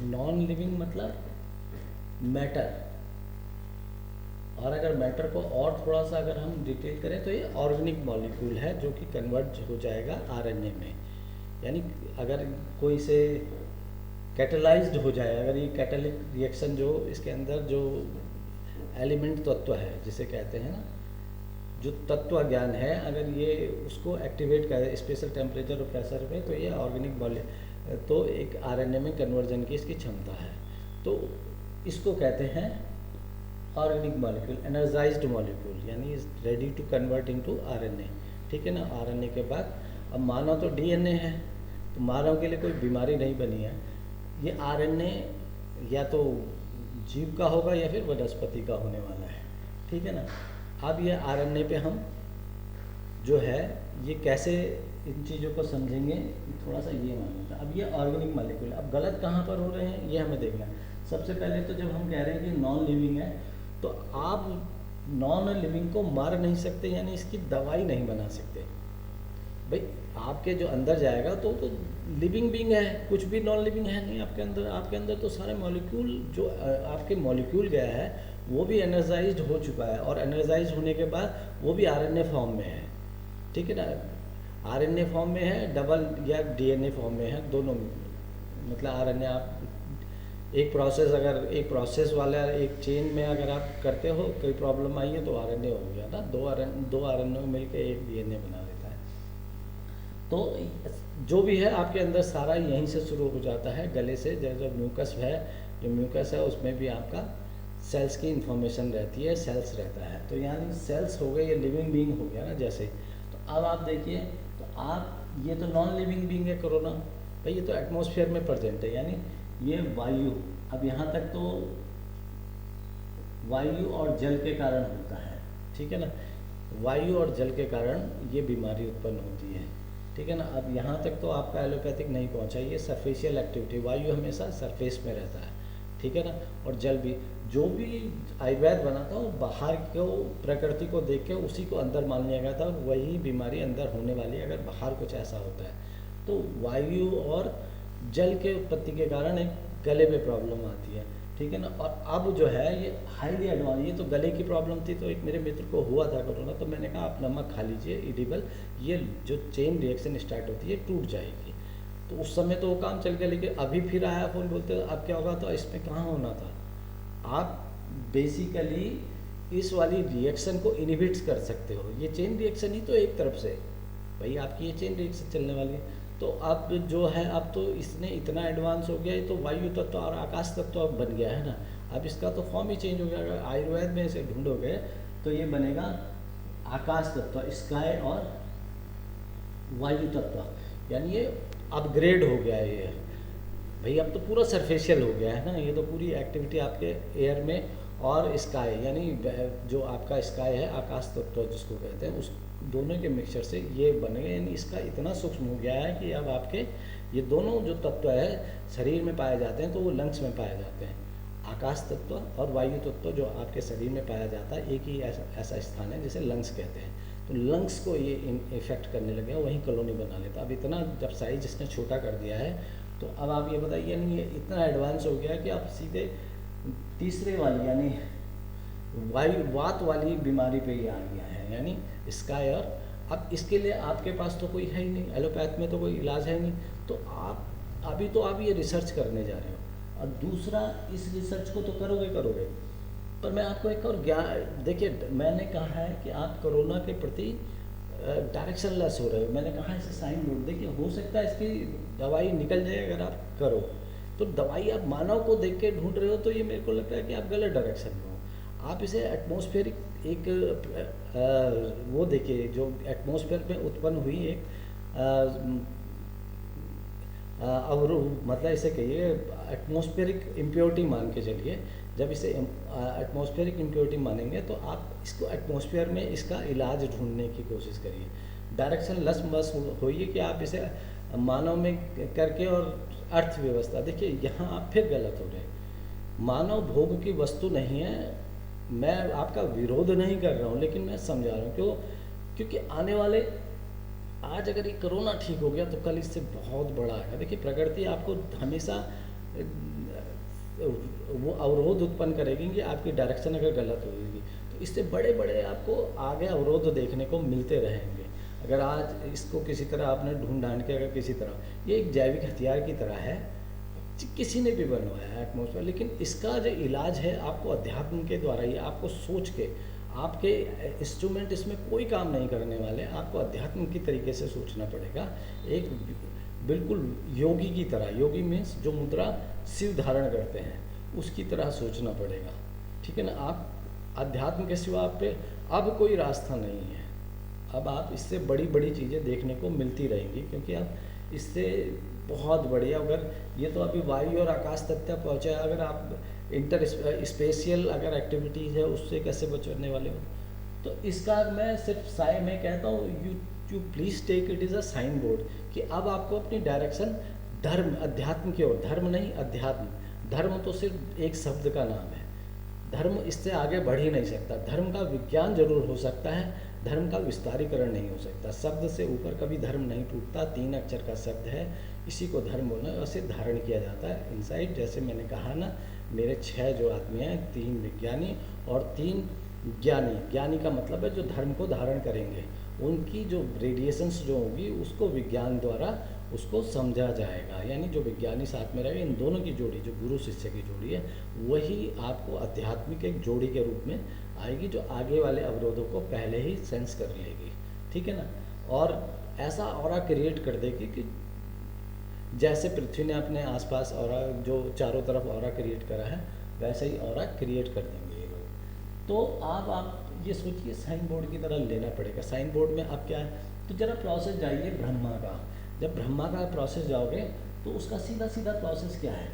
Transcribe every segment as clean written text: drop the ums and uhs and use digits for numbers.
Non living मतलब matter, और अगर मैटर को और थोड़ा सा अगर हम डिटेल करें तो ये ऑर्गेनिक मॉलिक्यूल है जो कि कन्वर्ट हो जाएगा आरएनए में। यानी अगर कोई से कैटलाइज्ड हो जाए, अगर ये कैटलिक रिएक्शन जो इसके अंदर जो एलिमेंट तत्व है जिसे कहते हैं ना, जो तत्व ज्ञान है, अगर ये उसको एक्टिवेट करे स्पेशल टेम्परेचर और प्रेशर पे, तो ये ऑर्गेनिक तो एक आरएनए में कन्वर्जन की इसकी क्षमता है। तो इसको कहते हैं ऑर्गेनिक मॉलिक्यूल, एनर्जाइज्ड मॉलिक्यूल, यानी is ready to convert into RNA. ठीक है ना। आरएनए के बाद अब मानव तो डीएनए है, तो मानव के लिए कोई बीमारी नहीं बनी है। ये आरएनए या तो जीव का होगा या फिर वनस्पति का होने वाला है। ठीक है ना। अब ये आरएनए पे हम जो है ये कैसे इन चीज़ों को समझेंगे, थोड़ा सा ये मालूम था। अब ये ऑर्गेनिक मॉलिक्यूल अब गलत कहाँ पर हो रहे हैं ये हमें देखना है। सबसे पहले तो जब हम कह रहे हैं कि नॉन लिविंग है, तो आप नॉन लिविंग को मार नहीं सकते, यानी इसकी दवाई नहीं बना सकते। भाई आपके जो अंदर जाएगा तो लिविंग बीइंग है, कुछ भी नॉन लिविंग है नहीं आपके अंदर। आपके अंदर तो सारे मॉलिक्यूल जो आपके मॉलिक्यूल गया है वो भी एनर्जाइज्ड हो चुका है, और एनर्जाइज्ड होने के बाद वो भी आरएनए फॉर्म में है। ठीक है ना। आरएनए फॉर्म में है, डबल या डीएनए फॉर्म में है, दोनों। मतलब आरएनए आप एक प्रोसेस, अगर एक प्रोसेस वाला एक चेन में अगर आप करते हो, कोई प्रॉब्लम आई है तो आरएनए हो गया ना, दो आरएनए मिलकर एक डीएनए बना देता है। तो जो भी है आपके अंदर सारा यहीं से शुरू हो जाता है, गले से। जो म्यूकस है, जो म्यूकस है उसमें भी आपका सेल्स की इंफॉर्मेशन रहती है, सेल्स रहता है। तो यानी सेल्स हो गए, ये लिविंग बीइंग हो गया ना जैसे। तो अब आप देखिए, तो आप ये तो नॉन लिविंग बीइंग है कोरोना भाई, ये तो एटमॉस्फेयर में प्रेजेंट है, यानी ये वायु। अब यहाँ तक तो वायु और जल के कारण होता है। ठीक है ना। वायु और जल के कारण ये बीमारी उत्पन्न होती है। ठीक है ना। अब यहाँ तक तो आपका एलोपैथिक नहीं पहुँचा, ये सरफेशियल एक्टिविटी, वायु हमेशा सरफेस में रहता है। ठीक है ना। और जल भी, जो भी आयुर्वेद बनाता हो बाहर को प्रकृति को देख के उसी को अंदर मान लिया गया था, वही बीमारी अंदर होने वाली है अगर बाहर कुछ ऐसा होता है। तो वायु और जल के उत्पत्ति के कारण एक गले में प्रॉब्लम आती है। ठीक है ना। और अब जो है ये हाईली एडवांस, ये तो गले की प्रॉब्लम थी, तो एक मेरे मित्र को हुआ था कोरोना, तो मैंने कहा आप नमक खा लीजिए इडिबल, ये जो चेन रिएक्शन स्टार्ट होती है टूट जाएगी। तो उस समय तो वो काम चल गया, लेकिन अभी फिर आया फोन, बोलते अब क्या होगा, तो इसमें कहाँ होना था। आप बेसिकली इस वाली रिएक्शन को इनहिबिट कर सकते हो, ये चेन रिएक्शन ही तो एक तरफ से भाई आपकी ये चेन रिएक्शन चलने वाली है। तो अब जो है, अब तो इसने इतना एडवांस हो गया है, तो वायु तत्व और आकाश तत्व अब बन गया है ना। अब इसका तो फॉर्म ही चेंज हो गया। अगर आयुर्वेद में इसे ढूंढोगे तो ये बनेगा आकाश तत्व, स्काई और वायु तत्व, यानी ये अपग्रेड हो गया है ये भाई। अब तो पूरा सरफेशियल हो गया है ना, ये तो पूरी एक्टिविटी आपके एयर में, और स्काई यानी जो आपका स्काई है, आकाश तत्व जिसको कहते हैं, उस दोनों के मिक्सचर से ये बन गए। यानी इसका इतना सूक्ष्म हो गया है कि अब आपके ये दोनों जो तत्व है शरीर में पाए जाते हैं, तो वो लंग्स में पाए जाते हैं। आकाश तत्व और वायु तत्व जो आपके शरीर में पाया जाता है, एक ही ऐसा स्थान है जिसे लंग्स कहते हैं। तो लंग्स को ये इफेक्ट करने लगे, वहीं कॉलोनी बना लेता। अब इतना जब साइज इसने छोटा कर दिया है, तो अब आप ये बताइए, यानी ये इतना एडवांस हो गया है कि आप सीधे तीसरे वाली यानी वात वाली बीमारी पे ये आ गया है, यानी स्काई। और अब इसके लिए आपके पास तो कोई है ही नहीं, एलोपैथ में तो कोई इलाज है नहीं, तो आप ये रिसर्च करने जा रहे हो। और दूसरा, इस रिसर्च को तो करोगे, पर मैं आपको एक और ज्ञान, देखिए मैंने कहा है कि आप कोरोना के प्रति डायरेक्शन लेस हो रहे हो। मैंने कहा इसे साइन बोर्ड, देखिए हो सकता है इसकी दवाई निकल जाए अगर आप करो, तो दवाई आप मानव को देख के ढूंढ रहे हो, तो ये मेरे को लगता है कि आप गलत डायरेक्शन में हो। आप इसे एटमॉस्फेरिक एक वो देखिए, जो एटमॉस्फेयर में उत्पन्न हुई एक मतलब इसे कहिए एटमॉस्फेरिक इम्प्योरिटी मान के चलिए। जब इसे एटमॉस्फेरिक इम्प्योरिटी मानेंगे, तो आप इसको एटमॉस्फेयर में इसका इलाज ढूंढने की कोशिश करिए। डायरेक्शन लेस बस होइए कि आप इसे मानव में करके, और अर्थव्यवस्था देखिए यहाँ आप फिर गलत हो रहे हैं। मानव भोग की वस्तु नहीं है, मैं आपका विरोध नहीं कर रहा हूँ, लेकिन मैं समझा रहा हूँ क्यों, क्योंकि आने वाले, आज अगर ये कोरोना ठीक हो गया तो कल इससे बहुत बड़ा आएगा। देखिए प्रकृति आपको हमेशा वो अवरोध उत्पन्न करेगी कि आपकी डायरेक्शन अगर गलत होगी। तो इससे बड़े बड़े आपको आगे अवरोध देखने को मिलते रहेंगे। अगर आज इसको किसी तरह आपने ढूंढ ढांड के अगर किसी तरह, ये एक जैविक हथियार की तरह है, किसी ने भी बनवाया है एटमॉस्फेयर, लेकिन इसका जो इलाज है आपको अध्यात्म के द्वारा ही, आपको सोच के, आपके इंस्ट्रूमेंट इसमें कोई काम नहीं करने वाले, आपको अध्यात्म की तरीके से सोचना पड़ेगा। एक बिल्कुल योगी की तरह, योगी मीन्स जो मुद्रा शिव धारण करते हैं उसकी तरह सोचना पड़ेगा, ठीक है ना। आप अध्यात्म के सिवा आप पे अब कोई रास्ता नहीं है। अब आप इससे बड़ी बड़ी चीज़ें देखने को मिलती रहेंगी, क्योंकि आप इससे बहुत बढ़िया, अगर ये तो अभी वायु और आकाश तक तक पहुँचा है, अगर आप इंटर स्पेशियल अगर एक्टिविटीज़ है उससे कैसे बचने वाले हो। तो इसका मैं सिर्फ मैं कहता हूँ you please take it is a sign board, कि अब आपको अपनी डायरेक्शन धर्म अध्यात्म की ओर, धर्म नहीं अध्यात्म, धर्म तो सिर्फ एक शब्द का नाम है, धर्म इससे आगे बढ़ ही नहीं सकता। धर्म का विज्ञान जरूर हो सकता है, धर्म का विस्तारीकरण नहीं हो सकता। शब्द से ऊपर कभी धर्म नहीं टूटता, 3 अक्षर का शब्द है, इसी को धर्म बोलना है, उसे धारण किया जाता है इनसाइड। जैसे मैंने कहा ना, मेरे 6 जो आदमी हैं, 3 विज्ञानी और 3 ज्ञानी। ज्ञानी का मतलब है जो धर्म को धारण करेंगे, उनकी जो रेडिएशंस जो होगी उसको विज्ञान द्वारा उसको समझा जाएगा। यानी जो विज्ञानी साथ में रहेगा, इन दोनों की जोड़ी, जो गुरु शिष्य की जोड़ी है, वही आपको आध्यात्मिक एक जोड़ी के रूप में आएगी, जो आगे वाले अवरोधों को पहले ही सेंस कर लेगी, ठीक है ना। और ऐसा ऑरा क्रिएट कर देगी कि जैसे पृथ्वी ने अपने आसपास ऑरा, जो चारों तरफ ऑरा क्रिएट करा है, वैसे ही ऑरा क्रिएट कर देंगे ये लोग। तो आप ये सोचिए, साइन बोर्ड की तरह लेना पड़ेगा। साइन बोर्ड में अब क्या है, तो जरा प्रोसेस जाइए ब्रह्मा का। जब ब्रह्मा का प्रोसेस जाओगे तो उसका सीधा सीधा प्रोसेस क्या है,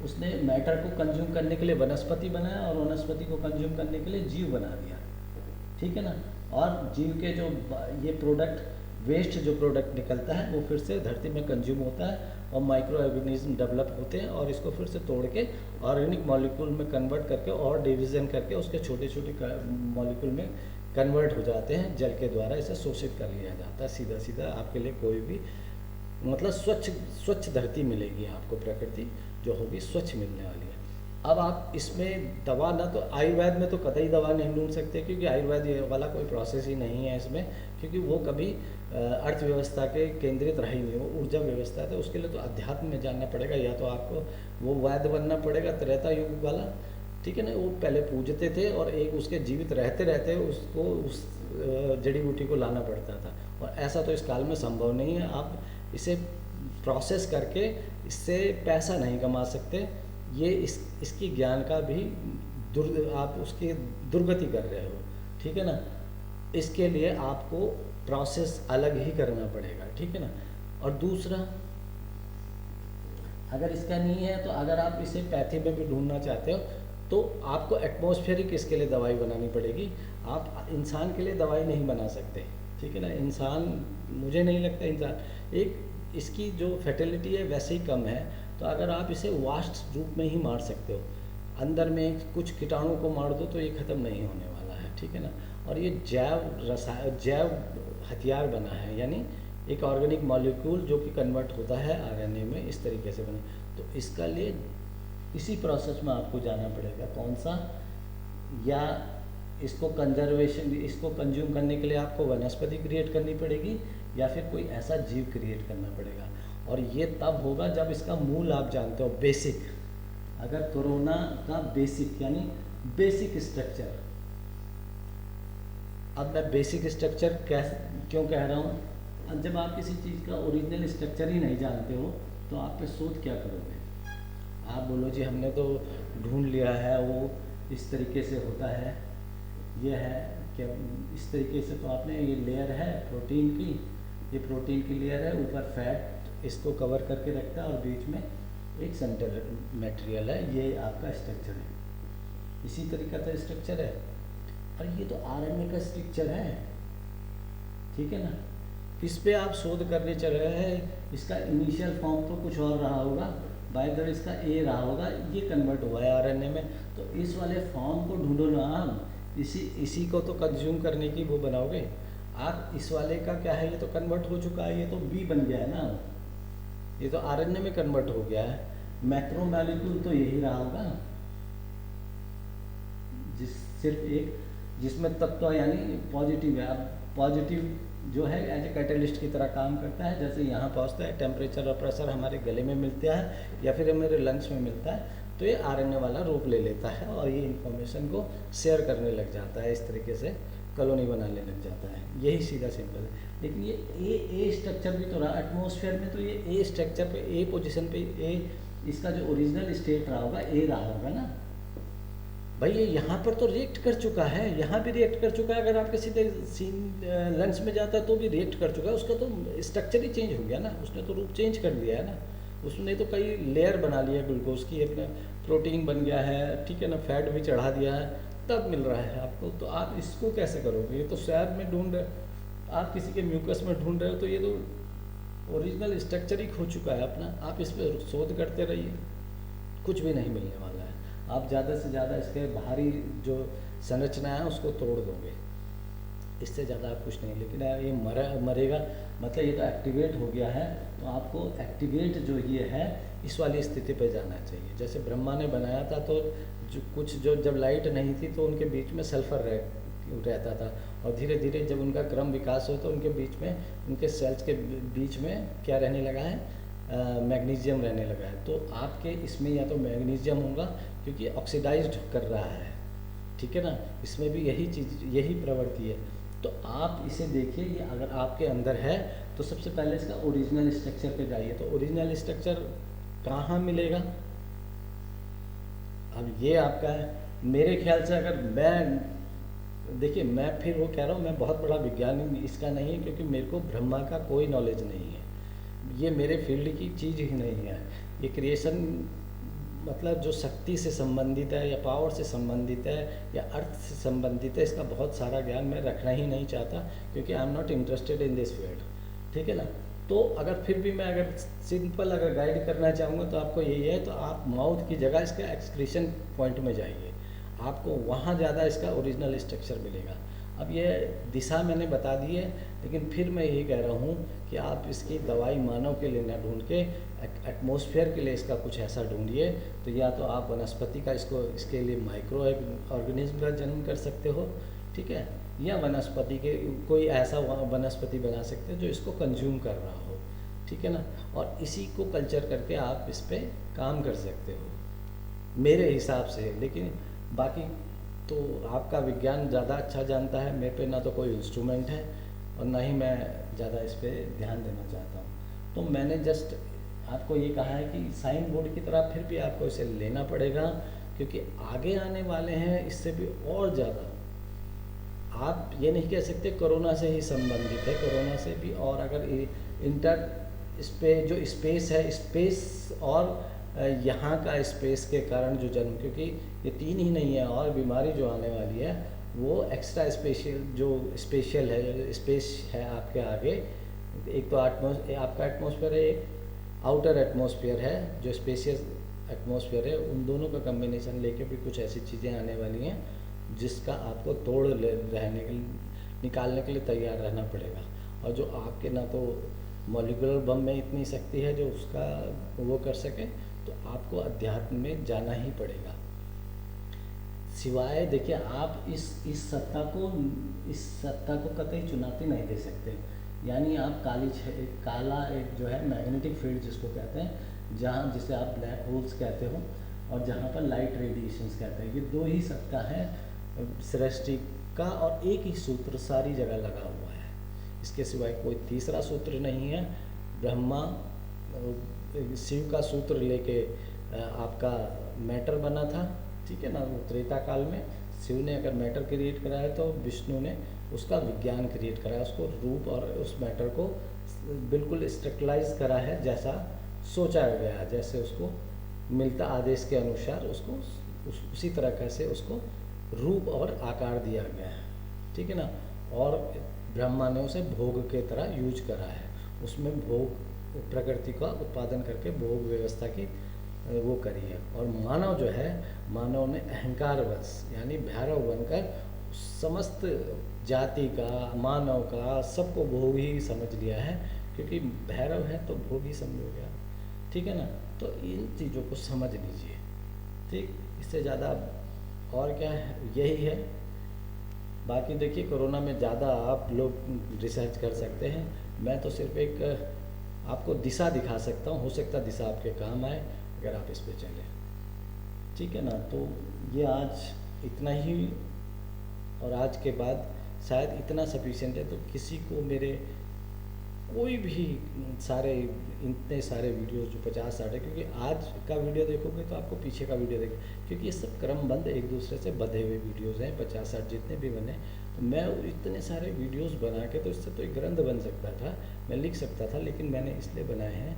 उसने मैटर को कंज्यूम करने के लिए वनस्पति बनाया और वनस्पति को कंज्यूम करने के लिए जीव बना दिया, ठीक है ना। और जीव के जो ये प्रोडक्ट, वेस्ट जो प्रोडक्ट निकलता है, वो फिर से धरती में कंज्यूम होता है और माइक्रो ऑर्गेनिज्म डेवलप होते हैं और इसको फिर से तोड़ के ऑर्गेनिक मॉलिक्यूल में कन्वर्ट करके और डिवीज़न करके उसके छोटे छोटे मॉलिक्यूल में कन्वर्ट हो जाते हैं। जल के द्वारा इसे शोषित कर लिया जाता है। सीधा सीधा आपके लिए कोई भी मतलब स्वच्छ धरती मिलेगी आपको, प्रकृति जो होगी स्वच्छ मिलने वाली है। अब आप इसमें दवा ना, तो आयुर्वेद में तो कतई दवा नहीं ढूंढ सकते, क्योंकि आयुर्वेद वाला कोई प्रोसेस ही नहीं है इसमें, क्योंकि वो कभी अर्थव्यवस्था के केंद्रित रही नहीं, वो ऊर्जा व्यवस्था है। तो उसके लिए तो अध्यात्म में जानना पड़ेगा, या तो आपको वो वैद्य बनना पड़ेगा त्रेता युग वाला, ठीक है ना। वो पहले पूजते थे और एक उसके जीवित रहते रहते उसको उस जड़ी बूटी को लाना पड़ता था, और ऐसा तो इस काल में संभव नहीं है। आप इसे प्रोसेस करके इससे पैसा नहीं कमा सकते, ये इसकी ज्ञान का भी आप उसकी दुर्गति कर रहे हो, ठीक है ना। इसके लिए आपको प्रोसेस अलग ही करना पड़ेगा, ठीक है ना। और दूसरा, अगर इसका नहीं है तो अगर आप इसे पैथी में भी ढूंढना चाहते हो तो आपको एटमॉस्फेरिक इसके लिए दवाई बनानी पड़ेगी। आप इंसान के लिए दवाई नहीं बना सकते, ठीक है ना। इंसान, मुझे नहीं लगता इंसान एक, इसकी जो फर्टिलिटी है वैसे ही कम है, तो अगर आप इसे वास्ट रूप में ही मार सकते हो, अंदर में कुछ कीटाणु को मार दो तो ये ख़त्म नहीं होने वाला है, ठीक है ना। और ये जैव हथियार बना है, यानी एक ऑर्गेनिक मॉलिक्यूल जो कि कन्वर्ट होता है आरएनए में, इस तरीके से बना। तो इसका लिए इसी प्रोसेस में आपको जाना पड़ेगा। कौन सा, या इसको कंजर्वेशन, इसको कंज्यूम करने के लिए आपको वनस्पति क्रिएट करनी पड़ेगी, या फिर कोई ऐसा जीव क्रिएट करना पड़ेगा। और ये तब होगा जब इसका मूल आप जानते हो, बेसिक। अगर कोरोना का बेसिक यानी बेसिक स्ट्रक्चर, अब मैं बेसिक स्ट्रक्चर क्यों कह रहा हूँ, जब आप किसी चीज़ का ओरिजिनल स्ट्रक्चर ही नहीं जानते हो तो आप पे शोध क्या करोगे। आप बोलो जी हमने तो ढूंढ लिया है, वो इस तरीके से होता है, ये है क्या, इस तरीके से। तो आपने ये लेयर है प्रोटीन की, ये प्रोटीन की लेयर है, ऊपर फैट इसको कवर करके रखता है और बीच में एक सेंटर मटेरियल है, ये आपका स्ट्रक्चर है। इसी तरीके का स्ट्रक्चर है, और ये तो आरएनए का स्ट्रक्चर है, ठीक है ना। इस पे आप शोध करने चल रहे हैं। इसका इनिशियल फॉर्म तो कुछ और रहा होगा, बाय द वे इसका ए रहा होगा, ये कन्वर्ट हुआ है आरएनए में। तो इस वाले फॉर्म को ढूंढो ना आप, इसी को तो कंज्यूम करने की वो बनाओगे आप। इस वाले का क्या है, ये तो कन्वर्ट हो चुका है, ये तो बी बन गया है ना, ये तो आरएनए में कन्वर्ट हो गया है। मैक्रो मॉलिक्यूल तो यही रहा होगा ना, सिर्फ एक जिसमें तत्व यानी पॉजिटिव है। अब पॉजिटिव जो है एज ए कैटलिस्ट की तरह काम करता है, जैसे यहाँ पहुँचता है टेम्परेचर और प्रेशर हमारे गले में मिलता है या फिर हमारे लंग्स में मिलता है, तो ये आरएनए वाला रूप ले लेता है और ये इन्फॉर्मेशन को शेयर करने लग जाता है, इस तरीके से कॉलोनी बनाने लग जाता है। यही सीधा सिंपल है। लेकिन ये ए स्ट्रक्चर भी तो रहा एटमॉस्फेयर में, तो ये ए स्ट्रक्चर पे ए पोजीशन पे ए इसका जो ओरिजिनल स्टेट रहा होगा ए रहा होगा ना भाई। ये यहाँ पर तो रिएक्ट कर चुका है, यहाँ भी रिएक्ट कर चुका है। अगर आपके सीधे लंग्स में जाता है तो भी रिएक्ट कर चुका है, उसका तो स्ट्रक्चर ही चेंज हो गया ना, उसने तो रूप चेंज कर दिया है ना, उसने तो कई लेयर बना लिया ग्लूकोज की, अपना प्रोटीन बन गया है, ठीक है ना, फैट भी चढ़ा दिया है, तब मिल रहा है आपको। तो आप इसको कैसे करोगे? ये तो स्वैब में ढूंढ रहे, आप किसी के म्यूकस में ढूंढ रहे हो, तो ये तो ओरिजिनल स्ट्रक्चर ही खो चुका है अपना। आप इस पर शोध करते रहिए, कुछ भी नहीं मिलने वाला है। आप ज़्यादा से ज़्यादा इसके बाहरी जो संरचना है उसको तोड़ दोगे, इससे ज़्यादा आप कुछ नहीं। लेकिन ये मरेगा मतलब ये तो एक्टिवेट हो गया है, तो आपको एक्टिवेट जो ये है इस वाली स्थिति पे जाना चाहिए। जैसे ब्रह्मा ने बनाया था, तो जो जब लाइट नहीं थी तो उनके बीच में सल्फर रहता था, और धीरे धीरे जब उनका क्रम विकास हो तो उनके बीच में, उनके सेल्स के बीच में क्या रहने लगा है, मैग्नीशियम रहने लगा है। तो आपके इसमें या तो मैग्नीशियम होगा क्योंकि ऑक्सीडाइज्ड कर रहा है, ठीक है ना, इसमें भी यही चीज़, यही प्रवृत्ति है। तो आप इसे देखिए, ये अगर आपके अंदर है तो सबसे पहले इसका ओरिजिनल स्ट्रक्चर पे जाइए। तो ओरिजिनल स्ट्रक्चर कहाँ मिलेगा? अब ये आपका है। मेरे ख्याल से अगर मैं देखिए, मैं फिर वो कह रहा हूँ, मैं बहुत बड़ा विज्ञानी इसका नहीं है, क्योंकि मेरे को ब्रह्मा का कोई नॉलेज नहीं है, ये मेरे फील्ड की चीज़ ही नहीं है। ये क्रिएशन मतलब जो शक्ति से संबंधित है या पावर से संबंधित है या अर्थ से संबंधित है, इसका बहुत सारा ज्ञान मैं रखना ही नहीं चाहता, क्योंकि I am not interested in this field, ठीक है ना। तो अगर फिर भी मैं अगर सिंपल अगर गाइड करना चाहूँगा तो आपको यही है, तो आप माउथ की जगह इसका एक्सक्रीशन पॉइंट में जाइए, आपको वहाँ ज़्यादा इसका ओरिजिनल स्ट्रक्चर मिलेगा। अब ये दिशा मैंने बता दी है, लेकिन फिर मैं यही कह रहा हूँ कि आप इसकी दवाई मानव के लिए ना ढूंढ के एटमॉस्फेयर के लिए इसका कुछ ऐसा ढूंढिए। तो या तो आप वनस्पति का इसके लिए माइक्रो ऑर्गेनिज्म का जन्म कर सकते हो, ठीक है, या वनस्पति के कोई ऐसा वनस्पति बना सकते हो जो इसको कंज्यूम कर रहा हो, ठीक है ना, और इसी को कल्चर करके आप इस पर काम कर सकते हो मेरे हिसाब से। लेकिन बाकी तो आपका विज्ञान ज़्यादा अच्छा जानता है, मेरे पे ना तो कोई इंस्ट्रूमेंट है और ना ही मैं ज़्यादा इस पर ध्यान देना चाहता हूँ। तो मैंने जस्ट आपको ये कहा है कि साइन बोर्ड की तरह फिर भी आपको इसे लेना पड़ेगा, क्योंकि आगे आने वाले हैं इससे भी और ज़्यादा। आप ये नहीं कह सकते कोरोना से ही संबंधित है, कोरोना से भी, और अगर जो स्पेस है, स्पेस और यहाँ का स्पेस के कारण जो जन्म, क्योंकि ये तीन ही नहीं है, और बीमारी जो आने वाली है वो एक्स्ट्रा स्पेशल है, स्पेस है आपके आगे। एक तो आपका एटमॉस्फेयर है, एक आउटर एटमॉस्फेयर है जो स्पेशियस एटमॉस्फेयर है, उन दोनों का कम्बिनेशन लेके भी कुछ ऐसी चीज़ें आने वाली हैं जिसका आपको निकालने के लिए तैयार रहना पड़ेगा। और जो आपके ना तो मॉलिक्यूलर बम में इतनी शक्ति है जो उसका वो कर सके, तो आपको अध्यात्म में जाना ही पड़ेगा। सिवाय देखिए, आप इस सत्ता को कतई चुनौती नहीं दे सकते। यानी आप काला एक जो है मैग्नेटिक फील्ड जिसको कहते हैं, जिसे आप ब्लैक होल्स कहते हो, और जहाँ पर लाइट रेडिएशंस कहते हैं, ये दो ही सत्ता है सृष्टि का, और एक ही सूत्र सारी जगह लगा हुआ है, इसके सिवाय कोई तीसरा सूत्र नहीं है। ब्रह्मा शिव का सूत्र लेके आपका मैटर बना था, ठीक है ना, वो त्रेता काल में शिव ने अगर मैटर क्रिएट कराया तो विष्णु ने उसका विज्ञान क्रिएट कराया, उसको रूप और उस मैटर को बिल्कुल स्ट्रक्चराइज करा है जैसा सोचा गया है, जैसे उसको मिलता आदेश के अनुसार उसको उसी तरह से उसको रूप और आकार दिया गया है, ठीक है ना। और ब्रह्मा ने उसे भोग के तरह यूज करा है, उसमें भोग प्रकृति का उत्पादन करके भोग व्यवस्था की वो करी है। और मानव जो है, मानव ने अहंकारवश यानी भैरव बनकर समस्त जाति का, मानव का, सबको भोग ही समझ लिया है, क्योंकि भैरव है तो भोग ही समझोगे आप, ठीक है ना। तो इन चीज़ों को समझ लीजिए, ठीक। इससे ज़्यादा और क्या है, यही है। बाकी देखिए कोरोना में ज़्यादा आप लोग रिसर्च कर सकते हैं, मैं तो सिर्फ एक आपको दिशा दिखा सकता हूँ, हो सकता है दिशा आपके काम आए अगर आप इस पे चलें, ठीक है ना। तो ये आज इतना ही, और आज के बाद शायद इतना सफिशिएंट है। तो किसी को मेरे कोई भी सारे इतने सारे वीडियोस जो 50-60 है, क्योंकि आज का वीडियो देखोगे तो आपको पीछे का वीडियो देखें, क्योंकि ये सब क्रमबद्ध एक दूसरे से बंधे हुए वीडियोस हैं, 50-60 जितने भी बने। तो मैं इतने सारे वीडियोस बना के, तो इससे तो एक ग्रंथ बन सकता था, मैं लिख सकता था, लेकिन मैंने इसलिए बनाए हैं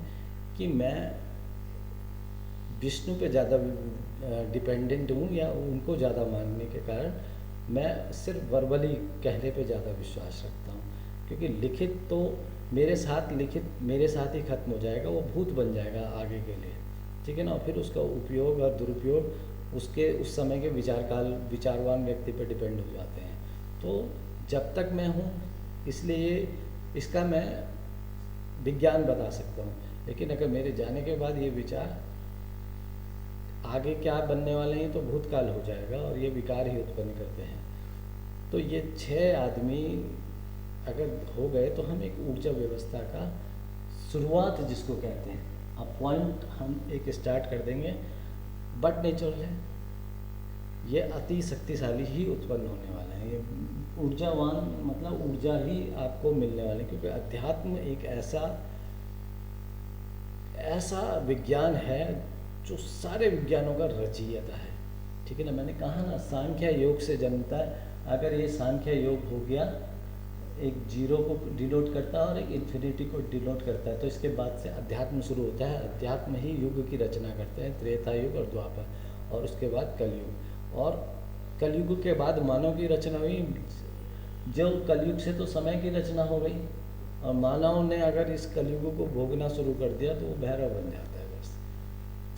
कि मैं विष्णु पे ज़्यादा डिपेंडेंट हूँ, या उनको ज़्यादा मानने के कारण मैं सिर्फ वर्बली कहने पे ज़्यादा विश्वास रखता हूँ। क्योंकि लिखित तो लिखित मेरे साथ ही खत्म हो जाएगा, वो भूत बन जाएगा आगे के लिए, ठीक है ना। फिर उसका उपयोग और दुरुपयोग उसके उस समय के विचारवान व्यक्ति पे डिपेंड हो जाते हैं। तो जब तक मैं हूँ, इसलिए इसका मैं विज्ञान बता सकता हूँ, लेकिन अगर मेरे जाने के बाद ये विचार आगे क्या बनने वाले हैं तो भूतकाल हो जाएगा, और ये विकार ही उत्पन्न करते हैं। तो ये 6 आदमी अगर हो गए तो हम एक ऊर्जा व्यवस्था का शुरुआत जिसको कहते हैं, अब पॉइंट हम एक स्टार्ट कर देंगे। बट नेचुरल है, ये अति शक्तिशाली ही उत्पन्न होने वाला है। ये ऊर्जावान मतलब ऊर्जा ही आपको मिलने वाली, क्योंकि अध्यात्म एक ऐसा विज्ञान है जो सारे विज्ञानों का रचयिता है, ठीक है ना। मैंने कहा ना, सांख्य योग से जन्मता है। अगर ये सांख्य योग हो गया, एक जीरो को डिनोट करता है और एक इन्फिनिटी को डिनोट करता है, तो इसके बाद से अध्यात्म शुरू होता है। अध्यात्म ही युग की रचना करते हैं, त्रेता युग और द्वापर, और उसके बाद कलयुग। और कलयुग के बाद मानव की रचना हुई। जो कलयुग से तो समय की रचना हो गई, और मानव ने अगर इस कलयुग को भोगना शुरू कर दिया तो वो भैरव बन जाता है बस,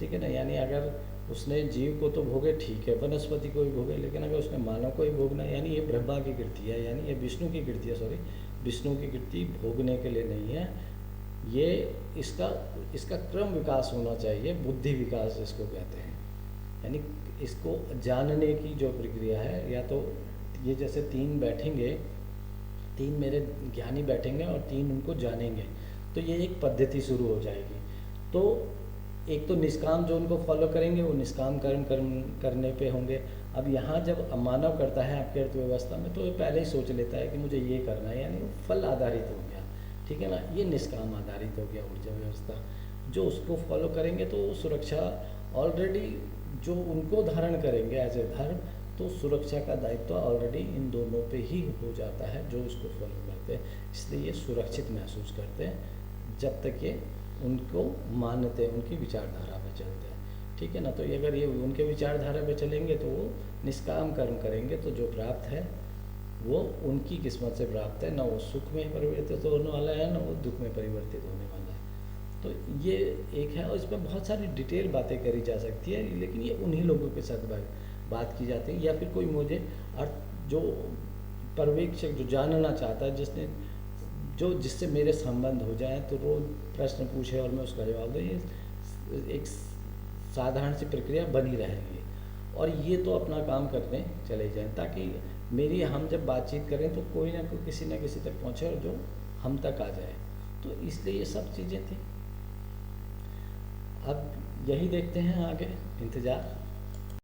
ठीक है ना। यानी अगर उसने जीव को तो भोगे, ठीक है, वनस्पति को भी भोगे, लेकिन अगर उसने मानव को ही भोगना, यानी ये ब्रह्मा की कृति है, यानी ये विष्णु की कृति है, सॉरी, विष्णु की कृति भोगने के लिए नहीं है। ये इसका क्रम विकास होना चाहिए, बुद्धि विकास जिसको कहते हैं। यानी इसको जानने की जो प्रक्रिया है, या तो ये जैसे 3 बैठेंगे, 3 मेरे ज्ञानी बैठेंगे और 3 उनको जानेंगे, तो ये एक पद्धति शुरू हो जाएगी। तो एक तो निष्काम जो उनको फॉलो करेंगे वो निष्काम कर्म करने पे होंगे। अब यहाँ जब मानव करता है आपकी अर्थव्यवस्था में, तो ये पहले ही सोच लेता है कि मुझे ये करना है, यानी वो फल आधारित हो गया, ठीक है ना। ये निष्काम आधारित हो गया ऊर्जा व्यवस्था। जो उसको फॉलो करेंगे तो सुरक्षा ऑलरेडी जो उनको धारण करेंगे एज ए धर्म, तो सुरक्षा का दायित्व ऑलरेडी इन दोनों पे ही हो जाता है जो इसको फॉलो करते हैं। इसलिए ये सुरक्षित महसूस करते हैं जब तक ये उनको मानते हैं, उनकी विचारधारा में चलते हैं, ठीक है ना। तो अगर ये उनके विचारधारा में चलेंगे तो वो निष्काम कर्म करेंगे, तो जो प्राप्त है वो उनकी किस्मत से प्राप्त है, ना वो सुख में परिवर्तित होने वाला है, ना वो दुख में परिवर्तित होने वाला है। तो ये एक है, और इसमें बहुत सारी डिटेल बातें करी जा सकती है, लेकिन ये उन्हीं लोगों के साथ बात की जाती है, या फिर कोई मुझे अर्थ जो पर्यवेक्षक जो जानना चाहता है, जिससे मेरे संबंध हो जाए, तो वो प्रश्न पूछे और मैं उसका जवाब दूँ। ये एक साधारण सी प्रक्रिया बनी रहेगी, और ये तो अपना काम करने चले जाएं, ताकि हम जब बातचीत करें तो कोई ना कोई किसी न किसी तक पहुँचे और जो हम तक आ जाए। तो इसलिए ये सब चीज़ें थी। अब यही देखते हैं आगे, इंतज़ार।